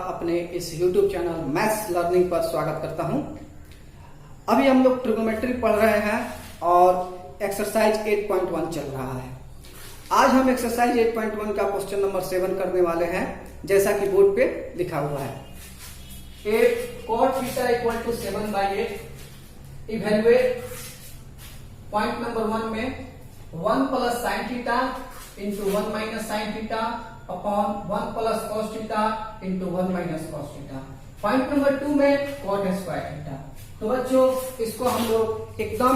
अपने इस YouTube channel maths learning पर स्वागत करता हूं। अभी हम लोग ट्रिग्नोमेट्री पढ़ रहे हैं और एक्सरसाइज 8.1 चल रहा है। आज हम एक्सरसाइज 8.1 का क्वेश्चन नंबर 7 करने वाले हैं, जैसा कि बोर्ड पे लिखा हुआ है। 8 cot theta equal to 7/8। Evaluate point number 1 में 1 plus sine theta into 1 minus sine theta upon 1 plus cos theta into 1 minus cos theta. Point number 2 में कॉट स्क्वायर थीटा। तो बच्चों, इसको हम लोग एकदम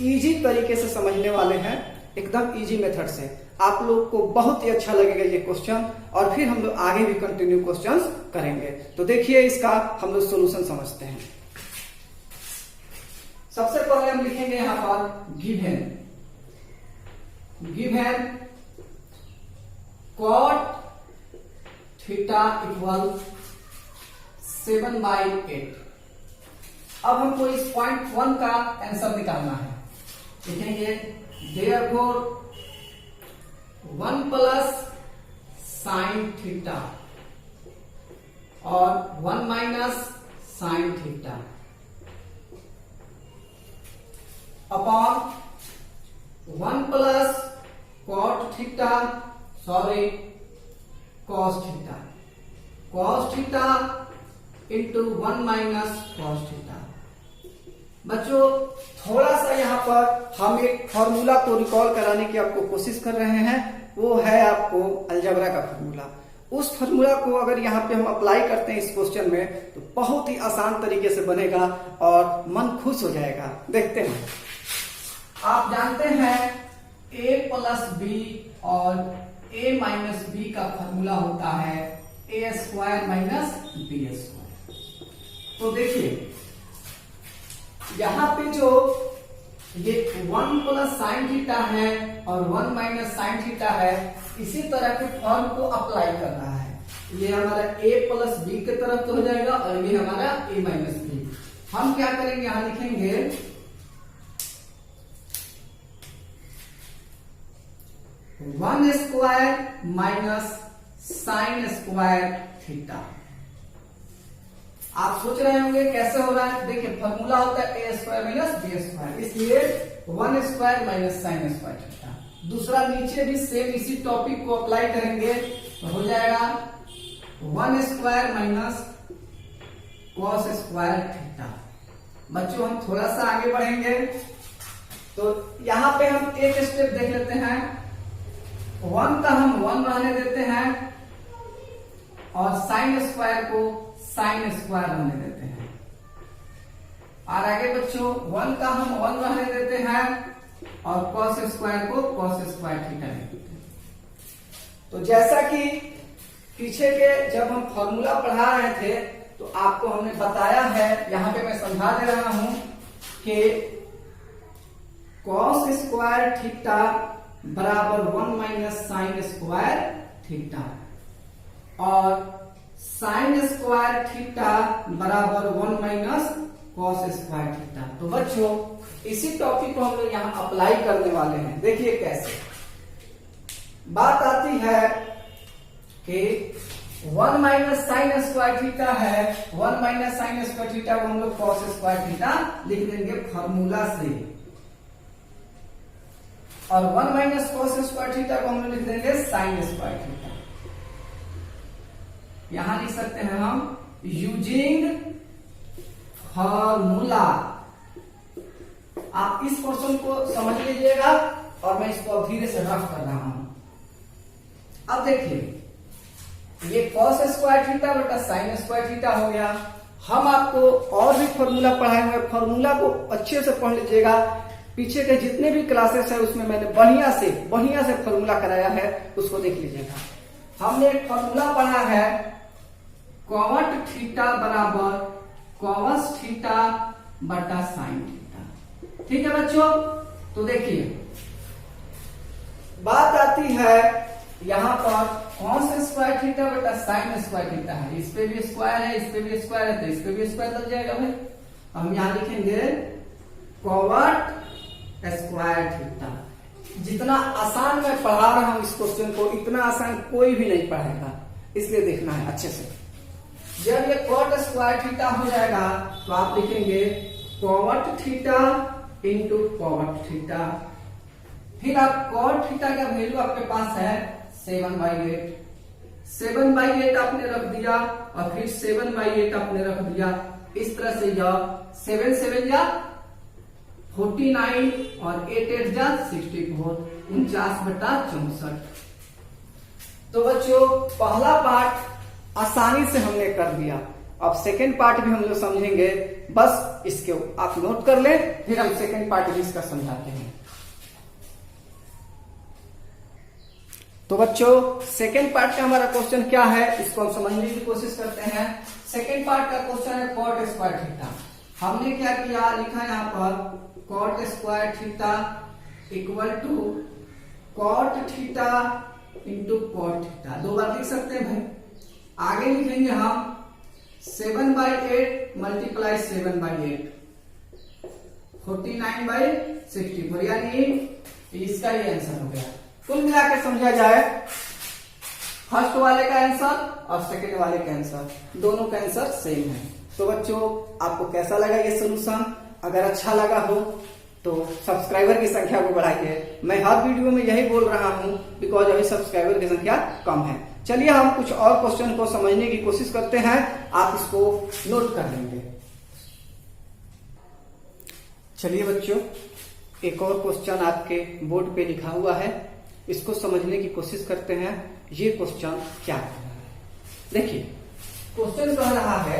इजी तरीके से समझने वाले हैं, एकदम इजी मेथड से। आप लोग को बहुत ही अच्छा लगेगा ये क्वेश्चन, और फिर हम लोग आगे भी कंटिन्यू क्वेश्चंस करेंगे। तो देखिए, इसका हम लोग सोल्यूशन समझते हैं। सबसे पहले हम लिखेंगे यहां पर गिवन cot थीटा इक्वल 7/8। अब हमको इस पॉइंट 1 का आंसर निकालना है। लिखेंगे देयरफॉर 1 प्लस साइन थीटा और 1 minus sine theta upon 1 plus cot theta cos theta into 1 minus cos theta. बच्चों, थोड़ा सा यहाँ पर हम एक फॉर्मूला को रिकॉल कराने की आपको कोशिश कर रहे हैं। वो है आपको अलजेब्रा का फॉर्मूला। उस फॉर्मूला को अगर यहाँ पे हम अप्लाई करते हैं इस क्वेश्चन में, तो बहुत ही आसान तरीके से बनेगा और मन खुश हो जाएगा। देखते हैं। आप जानते हैं a प्लस बी और a माइनस बी का फॉर्मूला होता है a square minus B square. तो देखिए, यहां पे जो ये 1 प्लस साइन थीटा है और 1 माइनस साइन थीटा है, इसी तरह के फॉर्म को अप्लाई कर रहा है। ये हमारा a प्लस बी की तरफ तो हो जाएगा और ये हमारा a माइनस बी। हम क्या करेंगे, यहां लिखेंगे 1 square minus sine square theta. आप सोच रहे होंगे कैसे हो रहा है। देखिए, फॉर्मूला होता है a square minus B square, इसलिए 1 square minus sine square theta. दूसरा नीचे भी सेम इसी टॉपिक को अप्लाई करेंगे तो हो जाएगा 1 square minus cos square theta. बच्चों, हम थोड़ा सा आगे बढ़ेंगे तो यहां पे हम एक स्टेप देख लेते हैं। 1 का हम 1 रहने देते हैं और साइन स्क्वायर को साइन स्क्वायर रहने देते हैं। और आगे बच्चों, 1 का हम 1 रहने देते हैं और कॉस स्क्वायर को कॉस स्क्वायर थीटा देते हैं। तो जैसा कि पीछे के जब हम फॉर्मूला पढ़ा रहे थे, तो आपको हमने बताया है, यहां पे मैं समझा दे रहा हूं कि कॉस स्क्वायर थीटा बराबर 1 माइनस साइन स्क्वायर थीटा और साइन स्क्वायर थीटा बराबर 1 माइनस कॉस स्क्वायर थीटा। तो बच्चों, इसी टॉपिक को हम लोग यहाँ अप्लाई करने वाले हैं। देखिए कैसे बात आती है कि 1 माइनस साइन स्क्वायर थीटा है, 1 माइनस साइन स्क्वायर थीटा को हम लोग कॉस स्क्वायर थीटा लिख देंगे फॉर्मूला से, और 1 माइनस कॉस स्क्वायर थीटा को हम लोग लिख देंगे साइन स्क्वायर थीटा। यहां लिख सकते हैं हम यूजिंग फॉर्मूला। आप इस क्वेश्चन को समझ लीजिएगा और मैं इसको धीरे से रफ कर रहा हूं। अब देखिए, ये कॉस स्क्वायर थीटा बटा साइन स्क्वायर थीटा हो गया। हम आपको और भी फॉर्मूला पढ़ाएंगे, फॉर्मूला को अच्छे से पढ़ लीजिएगा। पीछे के जितने भी क्लासेस है उसमें मैंने बढ़िया से फॉर्मूला कराया है, उसको देख लीजिएगा। हमने एक फॉर्मूला पढ़ा है कॉट थीटा बराबर कॉस थीटा बटा साइन थीटा। ठीक है बच्चों, तो देखिए बात आती है यहां पर कॉस स्क्वायर थीटा बटा साइन स्क्वायर थीटा है। इस पे भी स्क्वायर है, इस पे भी स्क्वायर है, तो इस पे भी स्क्वायर लग जाएगा भाई। हम यहां लिखेंगे कॉट स्क्वायर थीटा। जितना आसान मैं पढ़ा रहा हूं इस क्वेश्चन को, इतना आसान कोई भी नहीं पढ़ेगा, इसलिए देखना है अच्छे से। जब ये कॉट स्क्वायर थीटा हो जाएगा तो आप लिखेंगे cot theta into cot theta. फिर आप कॉट थीटा का वैल्यू आपके पास है 7/8। 7/8 आपने रख दिया और फिर 7/8 आपने रख दिया। इस तरह से यह 7 7 जा 49 और 8 8 जा 64, 49/64। तो बच्चों पहला पार्ट आसानी से हमने कर दिया। अब सेकेंड पार्ट भी हम लोग समझेंगे, बस इसके आप नोट कर ले, फिर हम सेकेंड पार्ट भी इसका समझाते हैं। तो बच्चों सेकेंड पार्ट का हमारा क्वेश्चन क्या है, इसको हम समझने की कोशिश करते हैं। सेकेंड पार्ट का क्वेश्चन है कॉट स्क्वायर थीटा। हमने क्या किया, लिखा यहाँ पर cot square theta equal to cot theta into cot theta. दो बार लिख सकते हैं भाई। आगे लिखेंगे हम 7/8 मल्टीप्लाई 7/8 49/64, यानी इसका ये आंसर हो गया। कुल मिला के समझा जाए, फर्स्ट वाले का आंसर और सेकंड वाले का आंसर, दोनों का आंसर सेम है। तो बच्चों आपको कैसा लगा ये सोल्यूशन? अगर अच्छा लगा हो तो सब्सक्राइबर की संख्या को बढ़ाइए। मैं हर वीडियो में यही बोल रहा हूं बिकॉज अभी सब्सक्राइबर की संख्या कम है। चलिए हम कुछ और क्वेश्चन को समझने की कोशिश करते हैं, आप इसको नोट कर लेंगे। चलिए बच्चों एक और क्वेश्चन आपके बोर्ड पे लिखा हुआ है, इसको समझने की कोशिश करते हैं। ये क्वेश्चन क्या कह रहा है, देखिए क्वेश्चन कह रहा है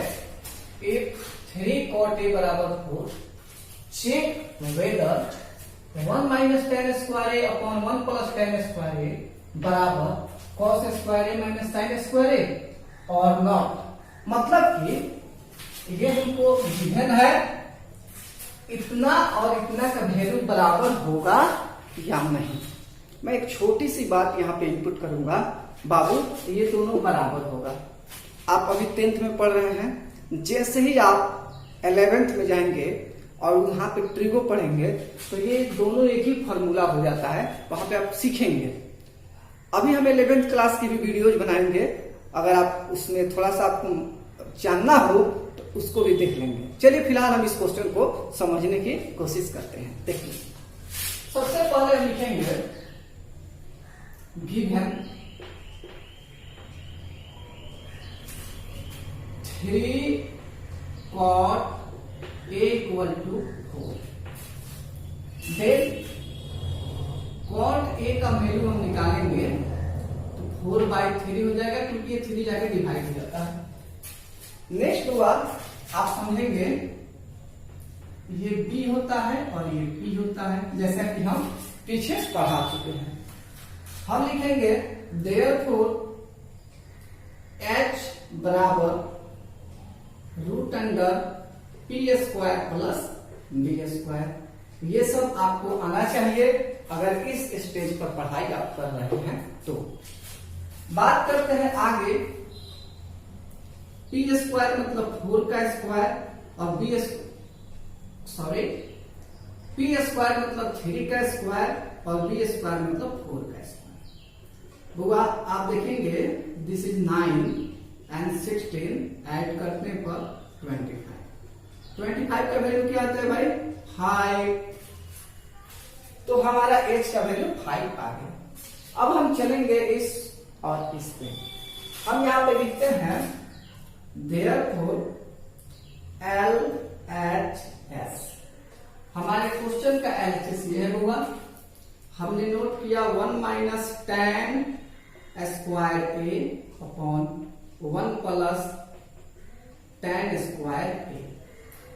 if 3 cot a बराबर 4, check whether 1 minus tan square a upon 1 plus tan square a बराबर cos square a minus sin square a और नॉट। मतलब कि ये हमको गिवन है इतना और इतना का वैल्यू बराबर होगा या नहीं। मैं एक छोटी सी बात यहाँ पे इनपुट करूंगा, बाबू ये दोनों बराबर होगा। आप अभी 10th में पढ़ रहे हैं, जैसे ही आप 11th में जाएंगे और वहां पे ट्रिगो पढ़ेंगे तो ये दोनों एक ही फॉर्मूला हो जाता है, वहां पे आप सीखेंगे। अभी हम 11th क्लास की भी वीडियोज बनाएंगे, अगर आप उसमें थोड़ा सा आपको जानना हो तो उसको भी देख लेंगे। चलिए फिलहाल हम इस क्वेश्चन को समझने की कोशिश करते हैं। देखिए सबसे पहले हम लिखेंगे given 3 cot a equal to 4। Then cot a का वैल्यू हम निकालेंगे तो 4/3 हो जाएगा, क्योंकि ये 3 जाके डिवाइड हो जाता है। नेक्स्ट हुआ आप समझेंगे ये b होता है और ये p होता है, जैसा कि हम पीछे पढ़ा चुके हैं। हम लिखेंगे therefore h बराबर √under p square plus b square. ये सब आपको आना चाहिए अगर इस स्टेज पर पढ़ाई आप कर रहे हैं तो। बात करते हैं आगे, p स्क्वायर मतलब 4 का स्क्वायर और p स्क्वायर मतलब 3 का स्क्वायर और b स्क्वायर मतलब 4 का स्क्वायर। हुआ आप देखेंगे दिस इज 9 एंड 16 ऐड करने पर 25। 25 का वैल्यू क्या आता है भाई 5, तो हमारा h का वैल्यू 5 आ गया। अब हम चलेंगे इस और इस पे, हम यहां पे लिखते हैं therefore LHS। हमारे क्वेश्चन का LHS ये होगा, हमने नोट किया 1 minus tan square a upon 1 plus tan square a।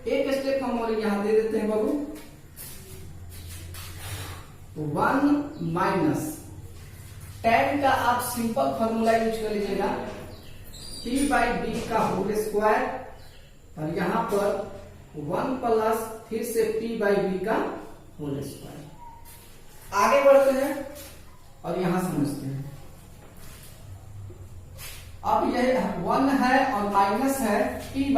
एक स्टेप हम और यहां दे देते हैं बाबू, 1 माइनस tan का आप सिंपल फॉर्मूला यूज कर लीजिएगा p/b का होल स्क्वायर, और यहां पर 1 प्लस फिर से p/b का होल स्क्वायर। आगे बढ़ते हैं और यहां समझते हैं। अब यह 1 है और माइनस है p/b,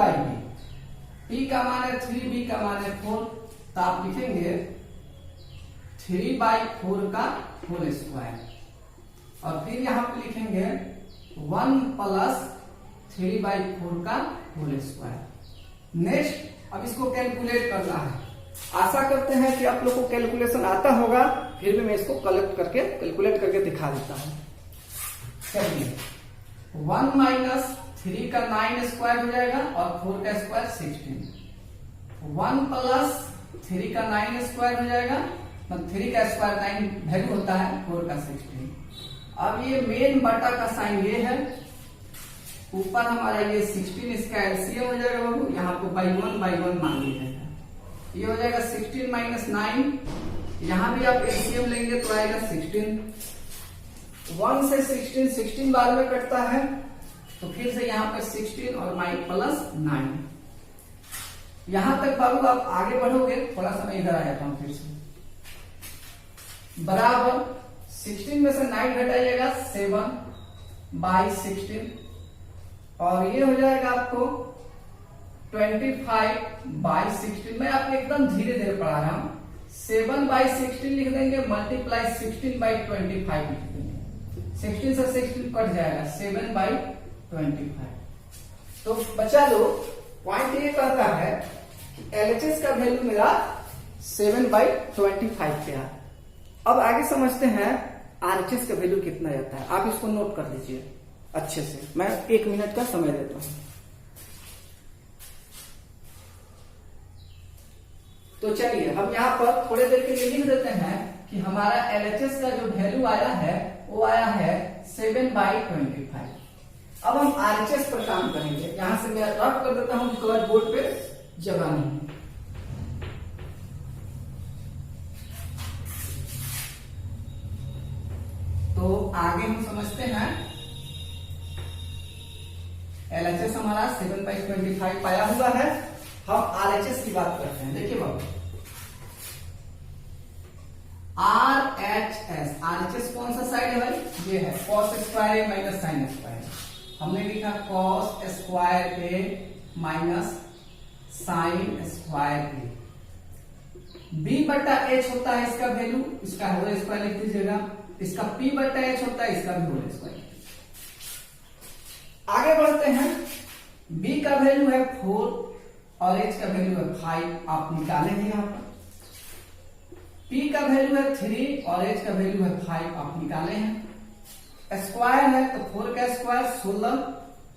p का मान है 3, b का मान है 4, तो आप लिखेंगे 3/4 का होल स्क्वायर, और फिर यहां पे लिखेंगे 1 प्लस 3/4 का होल स्क्वायर। नेक्स्ट अब इसको कैलकुलेट करना है। आशा करते हैं कि आप लोग को कैलकुलेशन आता होगा, फिर भी मैं इसको कैलकुलेट करके दिखा देता हूं। चलिए 1 माइनस 3 का 9 स्क्वायर हो जाएगा और 4 का स्क्वायर 16। 1 प्लस 3 का 9 स्क्वायर हो जाएगा, मतलब 3 का स्क्वायर 9 वैल्यू होता है, 4 का 16। अब ये मेन बटा का साइन ये है, ऊपर हमारा ये 16 इसका एलसीएम हो जाएगा बाबू, यहाँ को बाई वन मान लीजिएगा। ये हो जाएगा 16 माइनस 9, यहाँ भी आप एलसीएम लेंगे तो आएगा 16। 1 से 16 बार में कटता है, तो फिर से यहाँ पर 16 और प्लस 9। यहां तक बाबू आप आगे बढ़ोगे, थोड़ा सा मैं इधर आ जाता हूं फिर से, बराबर 16 में से 9 घटाइएगा 7/16 और ये हो जाएगा आपको 25/16। मैं आपको एकदम धीरे धीरे पढ़ा रहा हूं। 7/16 लिख देंगे, मल्टीप्लाई 16/25 लिख देंगे। 16 से 16 कट जाएगा, 7/25। तो बच्चा लोग पॉइंट ये कहता है कि एलएचएस का वैल्यू मेरा 7/25 पे है। अब आगे समझते हैं आरएचएस का वैल्यू कितना जाता है। आप इसको नोट कर लीजिए अच्छे से, मैं 1 मिनट का समय देता हूं। तो चलिए हम यहाँ पर थोड़ी देर के लिए लिख देते हैं कि हमारा एलएचएस का जो वैल्यू आया है वो आया है 7/25। अब हम आरएचएस पर काम करेंगे। यहां से मैं रफ कर देता हूं, कलर बोर्ड पे जगह नहीं है। तो आगे हम समझते हैं एलएचएस हमारा 7/25 पाया हुआ है। हम आरएचएस की बात करते हैं। देखिए बाबू, आरएचएस, आरएचएस कौन सा साइड है भाई? ये है cos square minus sine square. हमने लिखा कॉस स्क्वायर ए माइनस साइन स्क्वायर ए। b/h होता है इसका वैल्यू, इसका होल स्क्वायर लिख दीजिएगा। इसका p/h होता है, इसका भी होल स्क्वायर। आगे बढ़ते हैं। b का वैल्यू है 4 और h का वैल्यू है 5, आप निकाले हैं यहां पर। p का वैल्यू है 3 और h का वैल्यू है 5, आप निकाले हैं। स्क्वायर है तो 4 का स्क्वायर 16,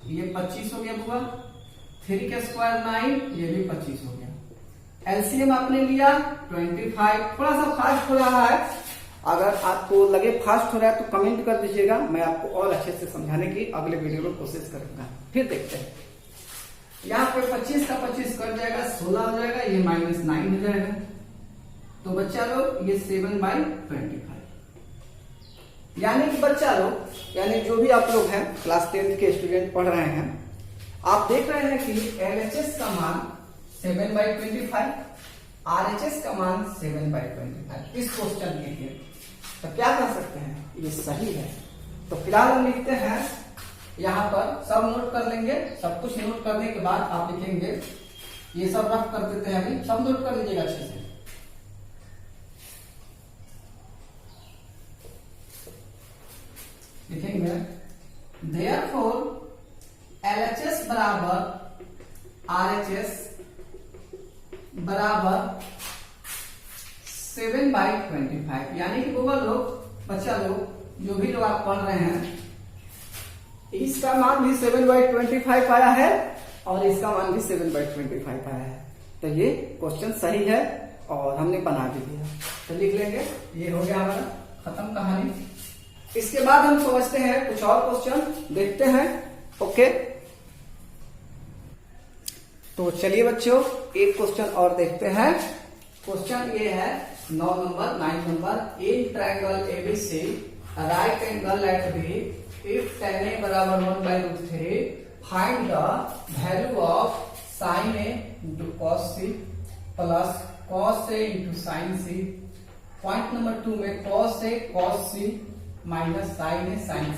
ये 25 हो गया बुआ। 3 का स्क्वायर 9, ये भी 25 हो गया। एलसीएम आपने लिया 25। थोड़ा सा फास्ट हो रहा है, अगर आपको लगे फास्ट हो रहा है तो कमेंट कर दीजिएगा, मैं आपको और अच्छे से समझाने की अगले वीडियो में कोशिश करूंगा। फिर देखते हैं। यहाँ पे 25 का 25 कट जाएगा, 16 हो जाएगा, ये -9 हो जाएगा। तो बच्चा लोग ये 7/25, यानी कि बच्चा लोग, यानी जो भी आप लोग हैं क्लास 10th के स्टूडेंट पढ़ रहे हैं, आप देख रहे हैं कि एलएचएस का मान 7/25, आरएचएस का मान 7/25 इस क्वेश्चन के लिए। तो क्या कर सकते हैं, ये सही है। तो फिलहाल हम लिखते हैं यहां पर, सब नोट कर लेंगे। सब कुछ नोट करने के बाद आप लिखेंगे, ये सब रफ कर देते हैं, अभी सब नोट कर लीजिएगा अच्छे से। लिखेंगे देयरफॉर एलएचएस बराबर आरएचएस बराबर 7/25, यानी कि वो लोग, बच्चा लोग, जो भी लोग आप पढ़ रहे हैं, इसका मान भी 7/25 आया है और इसका मान भी 7/25 आया है। तो ये क्वेश्चन सही है और हमने बना भी दिया। तो लिख लेंगे, ये हो गया हमारा खत्म कहानी। इसके बाद हम समझते हैं कुछ और क्वेश्चन, देखते हैं। ओके, तो चलिए बच्चों एक क्वेश्चन और देखते हैं। क्वेश्चन ये है 9 number. In triangle ABC right angle at B, if tan a बराबर 1/√3, find the value of sin a into cos c plus cos a into sin c। Point number 2 में cos a cos c minus sin a sin c।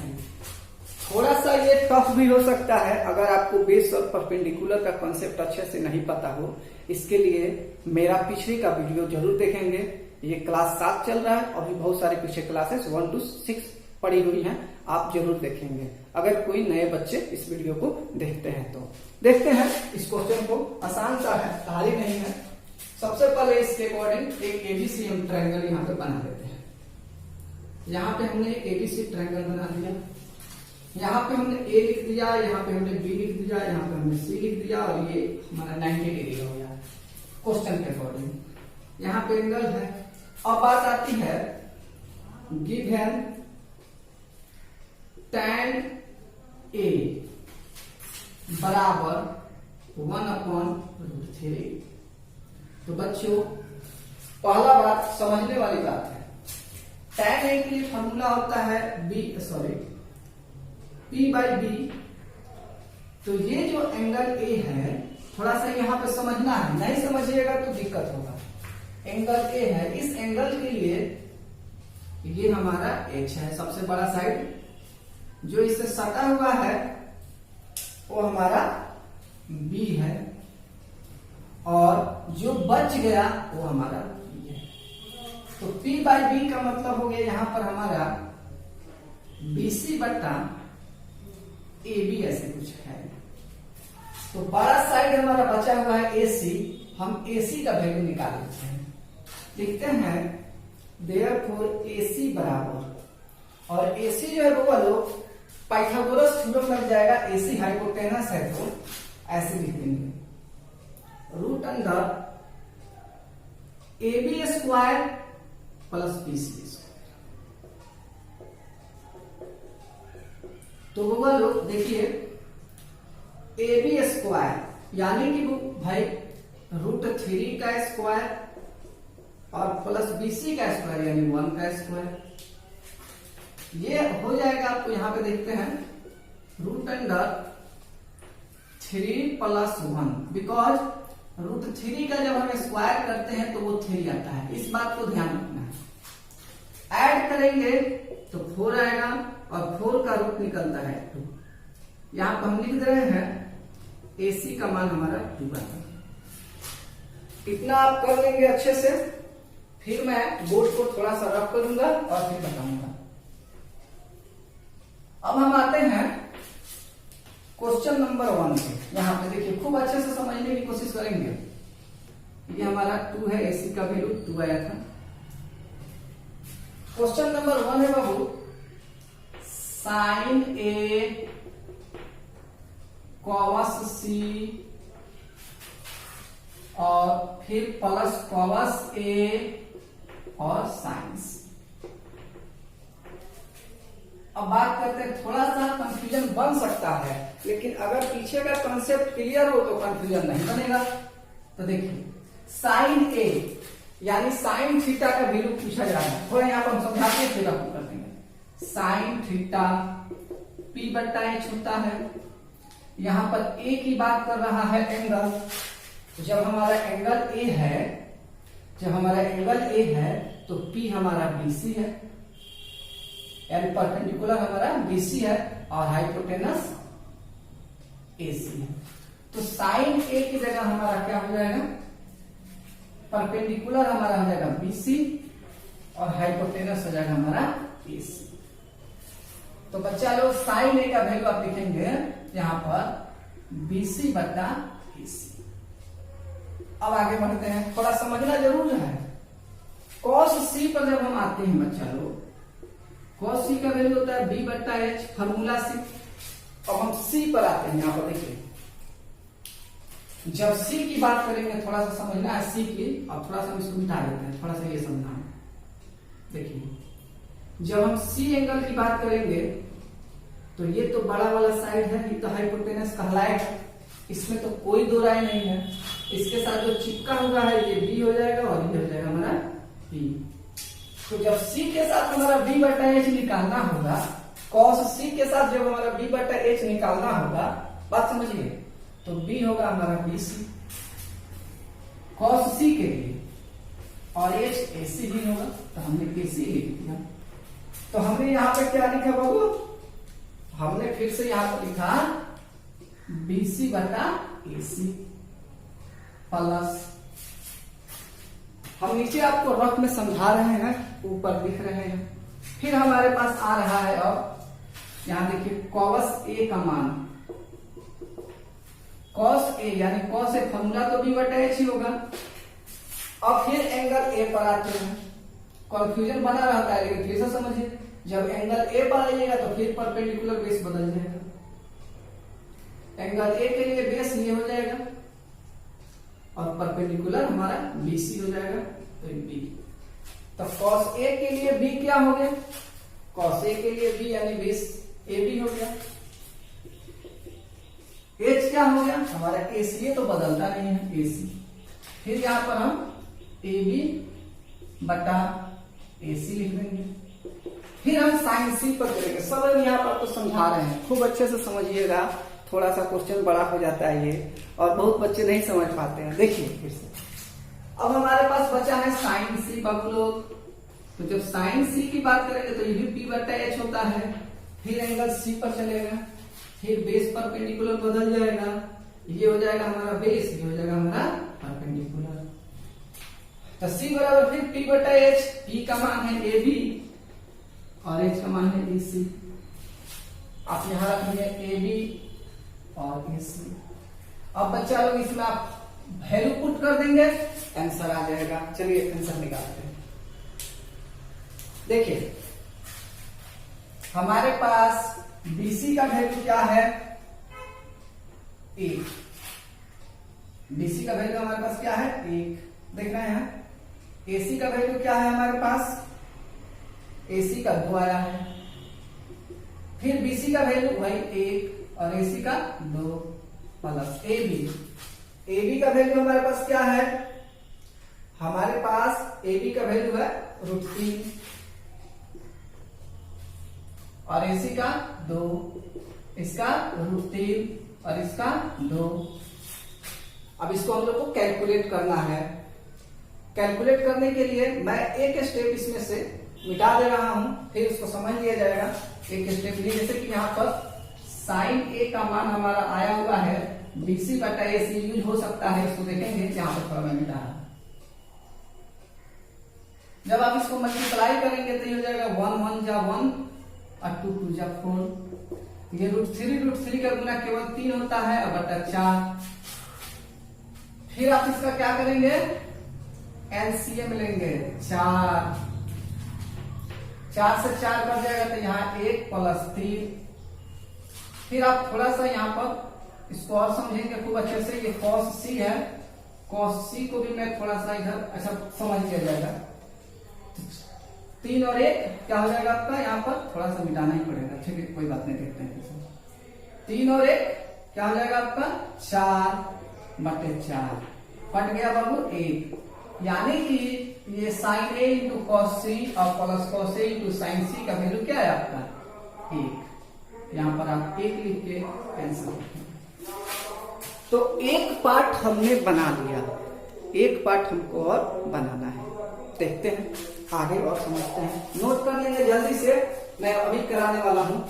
थोड़ा सा ये tough भी हो सकता है अगर आपको बेस और परपेंडिकुलर का कॉन्सेप्ट अच्छे से नहीं पता हो। इसके लिए मेरा पिछले का वीडियो जरूर देखेंगे। ये क्लास 7 चल रहा है, अभी बहुत सारे पीछे क्लासेस 1 to 6 पड़ी हुई हैं, आप जरूर देखेंगे अगर कोई नए बच्चे इस वीडियो को देखते हैं तो। देखते हैं इस क्वेश्चन को, आसान सा है, भारी नहीं है। सबसे पहले इसके अकॉर्डिंग एक एबीसी हम ट्रायंगल यहाँ पे बना देते हैं। यहाँ पे हमने एबीसी ट्रायंगल बना दिया, यहाँ पे हमने ए लिख दिया, यहाँ पे हमने बी लिख दिया, यहाँ पे हमने सी लिख दिया और ये हमारा 90 डिग्री हो गया क्वेश्चन के अकॉर्डिंग। यहाँ पे एंगल है। अब बात आती है गिवन tan A बराबर 1/√3। तो बच्चों पहला बात समझने वाली बात है, tan A के लिए फॉर्मूला होता है P/B। तो ये जो एंगल A है थोड़ा सा यहाँ पे समझना है, नहीं समझिएगा तो दिक्कत होगा। एंगल A है, इस एंगल के लिए ये हमारा H है, सबसे बड़ा साइड। जो इससे सटा हुआ है वो हमारा B है और जो बच गया वो हमारा P है। तो P/B का मतलब हो गया यहाँ पर हमारा BC/AB ऐसे कुछ है। तो बड़ा साइड हमारा बचा हुआ है AC, हम AC का वैल्यू निकाल लेते हैं। लिखते हैं देयरफॉर AC बराबर, और AC जो है वो लोग पाइथागोरस थ्योरम लग जाएगा। AC हाइपोटेनस है तो ऐसे लिख देंगे √अंडर AB² प्लस BC²। तो वो लोग देखिए AB² यानी कि वो भाई √3 का स्क्वायर और प्लस BC का स्क्वायर यानी 1 का स्क्वायर, ये हो जाएगा। आपको यहाँ पे देखते हैं √3 + 1, बिकॉज √3 का जब हम स्क्वायर करते हैं तो वो 3 आता है, इस बात को ध्यान रखना है। ऐड करेंगे तो 4 आएगा और 4 का रूट निकलता है 2। यहाँ पर हम लिख रहे हैं AC का मान हमारा 2 आता है। इतना आप कर लेंगे अच्छे से, फिर मैं बोर्ड को थोड़ा सा रफ करूंगा और फिर बताऊंगा। अब हम आते हैं क्वेश्चन नंबर 1 पे। यहाँ पे देखिए खूब अच्छे से समझने की कोशिश करेंगे। ये हमारा 2 है, AC का वैल्यू 2 आया था। क्वेश्चन नंबर 1 है बाबू sin A cos C और फिर प्लस cos A और sin C। अब बात करते हैं, थोड़ा सा कंफ्यूजन बन सकता है, लेकिन अगर पीछे का कॉन्सेप्ट क्लियर हो तो कंफ्यूजन नहीं बनेगा। तो देखिए sin A यानी sin थीटा का वैल्यू पूछा जा रहा है। थोड़ा यहाँ पर हम समझाते हैं, फिर हम कर देंगे। sin थीटा P/H होता है। यहाँ पर A की बात कर रहा है एंगल। जब हमारा एंगल A है, तो P हमारा BC है, L परपेंडिकुलर हमारा BC है और हाइपोटेनस AC है। तो sin A की जगह हमारा क्या हो जाएगा, परपेंडिकुलर हमारा हो जाएगा BC और हाइपोटेनस हो जाएगा हमारा AC। तो बच्चा लोग sin A का वैल्यू आप लिखेंगे यहाँ पर BC/AC। अब आगे बढ़ते हैं, थोड़ा समझना जरूर है। cos C पर जब हम आते हैं बच्चा लोग, cos C का वैल्यू होता है B/H फॉर्मूला C। अब हम C पर आते हैं। यहाँ पर देखिए जब C की बात करेंगे थोड़ा सा समझना है C की। अब थोड़ा सा हम इसको मिटा देते हैं, थोड़ा सा ये समझना है। देखिए जब हम C एंगल की बात करेंगे तो ये तो बड़ा वाला साइड है, ये तो हाइपोटेनस कहलाएगा, इसमें तो कोई दो राय नहीं है। इसके साथ जो चिपका हुआ है ये B हो जाएगा और ये हो जाएगा हमारा B। तो जब C के साथ हमारा B/H निकालना होगा, cos C के साथ जब हमारा B/H निकालना होगा, बात समझिए, तो B होगा हमारा BC cos C के लिए और H AC भी होगा, तो हमने BC लिख दिया। तो हमने यहाँ पे क्या लिखा बाबू, हमने फिर से यहाँ पर लिखा BC/AC प्लस, हम नीचे आपको रफ में समझा रहे हैं, ऊपर लिख रहे हैं फिर हमारे पास आ रहा है अब यहां देखिए कॉस ए का मान, कॉस ए यानी कॉस ए फॉर्मूला तो बी बटा एच ही होगा। अब फिर एंगल ए पर आते हैं, कंफ्यूजन बना रहता है लेकिन फिर से समझिए, जब एंगल ए पर आइएगा तो फिर परपेंडिकुलर बेस बदल जाएगा। एंगल ए के लिए बेस ये हो जाएगा और परपेंडिकुलर हमारा बीसी हो जाएगा, तो बी। तो कॉस ए के लिए बी क्या हो गया, कॉस ए के लिए बी यानी बेस ए बी हो गया। एच क्या हो गया हमारा एसी, ये तो बदलता नहीं है एसी। फिर यहां पर हम ए बी बटा एसी लिख देंगे। फिर हम साइन सी पर करेंगे। सब यहाँ पर तो समझा रहे हैं, खूब अच्छे से समझिएगा, थोड़ा सा क्वेश्चन बड़ा हो जाता है ये और बहुत बच्चे नहीं समझ पाते हैं। देखिए फिर से अब हमारे पास बचा है साइन सी बाबू लोग। तो जब साइन सी की बात करेंगे तो ये भी पी बटा एच होता है। फिर एंगल सी पर चलेगा, फिर बेस परपेंडिकुलर बदल जाएगा, ये हो जाएगा हमारा बेस, ये हो जाएगा हमारा परपेंडिकुलर। तो सी बराबर फिर पी बटा एच, पी का मान है ए बी और एच का मान है ए सी। आप यहां रखेंगे ए बी और ए सी। अब बच्चा लोग इसमें आप वैल्यू पुट कर देंगे, आंसर आ जाएगा। चलिए आंसर निकालते हैं। देखिए हमारे पास BC का वैल्यू क्या है, एक। BC का वैल्यू हमारे पास क्या है, एक। देख रहे हैं। AC का वैल्यू क्या है हमारे पास, AC का 2 आया है। फिर BC का वैल्यू वही 1 और AC का 2 प्लस AB का वैल्यू हमारे पास क्या है, हमारे पास AB का वैल्यू है √3 और AC का 2, इसका √3 और इसका 2। अब इसको हम लोग को कैलकुलेट करना है। कैलकुलेट करने के लिए मैं एक स्टेप इसमें से मिटा दे रहा हूं, फिर उसको समझ लिया जाएगा। एक स्टेप लिए, जैसे कि यहाँ पर साइन ए का मान हमारा आया हुआ है BC बटा AC, यूज हो सकता है, इसको देखेंगे। यहाँ पर थोड़ा मैं मिटा रहा हूं। जब आप इसको मल्टीप्लाई करेंगे तो ये हो जाएगा 1 1 जा 1 और 2 2 जा 4। ये √3 का गुना केवल 3 होता है और बटा 4। फिर आप इसका क्या करेंगे, एलसीएम लेंगे। 4 से 4 बढ़ जाएगा तो यहाँ 1 प्लस 3। फिर आप थोड़ा सा यहाँ पर इसको और समझेंगे खूब अच्छे से। ये cos c है, cos c को भी मैं थोड़ा सा इधर अच्छा समझ लिया जाएगा। 3 और 1 क्या हो जाएगा आपका, यहाँ पर थोड़ा सा मिटाना ही पड़ेगा, ठीक है, कोई बात नहीं, देखते हैं। 3 और 1 क्या हो जाएगा आपका, 4 बटे 4। कट गया बाबू 1, यानी कि ये साइन ए इंटू कॉस सी और plus cos A into sine सी का वैल्यू क्या है आपका, 1। यहाँ पर आप 1 लिख के कैंसिल। तो एक पार्ट हमने बना लिया, एक पार्ट हमको और बनाना है। देखते हैं आगे और समझते हैं। नोट कर लेंगे जल्दी से, मैं अभी कराने वाला हूं।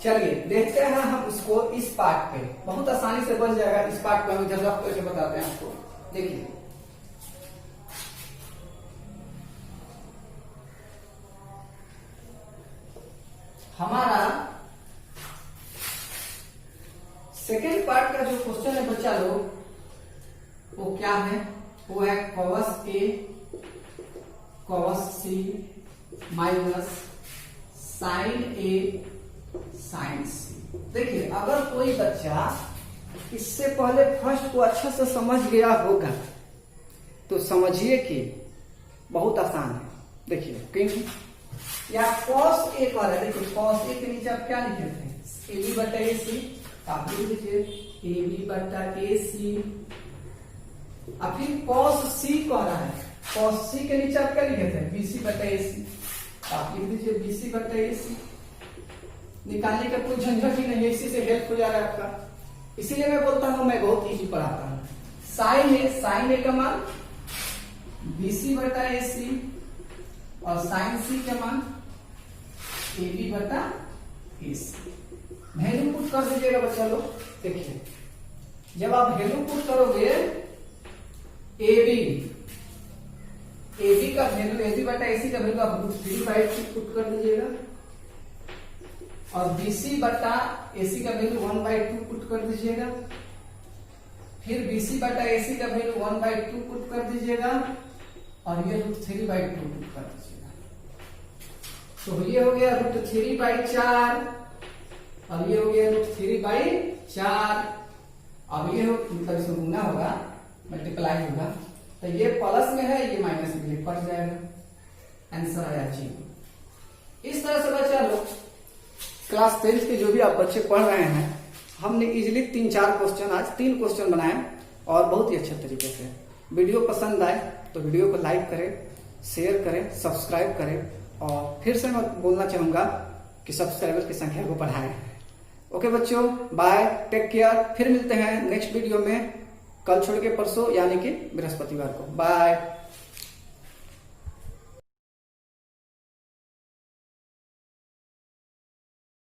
चलिए देखते हैं हम उसको। इस पार्ट पे बहुत आसानी से बन जाएगा। इस पार्ट पे हम डेवलप करके बताते हैं आपको। देखिए हमारा सेकेंड पार्ट का जो क्वेश्चन है बच्चा लोग, वो क्या है, वो है cos A cos C minus sin A sin C। देखिए अगर कोई बच्चा इससे पहले फर्स्ट को अच्छा से समझ गया होगा तो समझिए कि बहुत आसान है। देखिए क्योंकि या cos A पर है। देखिए cos A के नीचे आप क्या लिखे थे, AB बटा AC। आप लिख लीजिए AB बटा AC। अब फिर cos C कह रहा है, cos C के नीचे आप क्या लिखे थे, BC बटा AC। आप लिख दीजिए BC बटा AC। निकालने का कोई झंझट ही नहीं है, इसी से हेल्प हो जाएगा आपका। इसीलिए मैं बोलता हूं मैं बहुत इजी पढ़ाता हूं। साइन ए का मान BC बटा AC और साइन C का मान AB बटा AC। वैल्यू पुट कर दीजिएगा बच्चा लोग। देखिए जब आप वैल्यू पुट करोगे AB AB का वैल्यू AB बटा AC का वैल्यू आप √3/2 पुट कर दीजिएगा और BC बटा AC का वैल्यू 1/2 पुट कर दीजिएगा, फिर BC बटा AC का वैल्यू 1/2 पुट कर दीजिएगा और ये √3/2 पुट कर दीजिएगा। तो ये हो गया √3/4 और ये हो गया √3/4। अब ये मतलब इसमें गुना होगा, मल्टीप्लाई होगा, तो ये प्लस में है, ये माइनस में, ये कट जाएगा। आंसर आया जी। इस तरह से बच्चा लोग क्लास 10 के जो भी आप बच्चे पढ़ रहे हैं, हमने इजिली 3-4 क्वेश्चन, आज 3 क्वेश्चन बनाए और बहुत ही अच्छे तरीके से। वीडियो पसंद आए तो वीडियो को लाइक करें, शेयर करें, सब्सक्राइब करें और फिर से मैं बोलना चाहूंगा कि सब्सक्राइबर की संख्या को बढ़ाएं। ओके बच्चों, बाय, टेक केयर। फिर मिलते हैं नेक्स्ट वीडियो में, कल छोड़ के परसों यानी कि बृहस्पतिवार को। बाय।